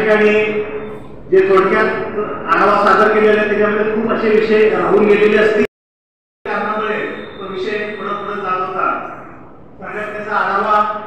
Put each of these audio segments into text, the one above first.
ठिकाणी जे थोडक्यात आढावा सादर केलेला आहे त्याच्यामध्ये खूप असे विषय राहून गेलेले असतील, कारणामुळे तो विषय पुढे पुढे जात होता. सगळ्यात त्याचा आढावा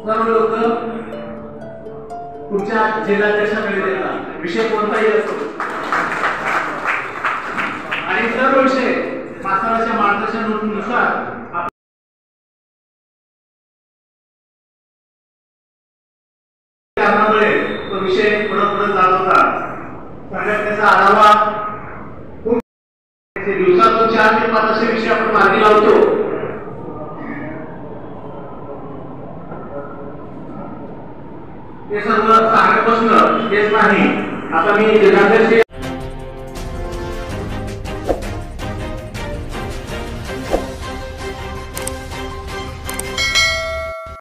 सर्व लोक तुमच्या जिल्हाध्यक्षाकडे देतात, विषय कोणताही असतो आणि सर्व विषय मास्तराच्या मार्गदर्शनानुसार कारणामुळे तो विषय पुढे पुढे जात होता. सगळ्यात त्याचा आढावा दिवसातून 4 ते 5 असे विषय आपण मार्गी लावतो. ते सर्व सांगत बसणं तेच नाही. आता मी जिल्हाध्यक्ष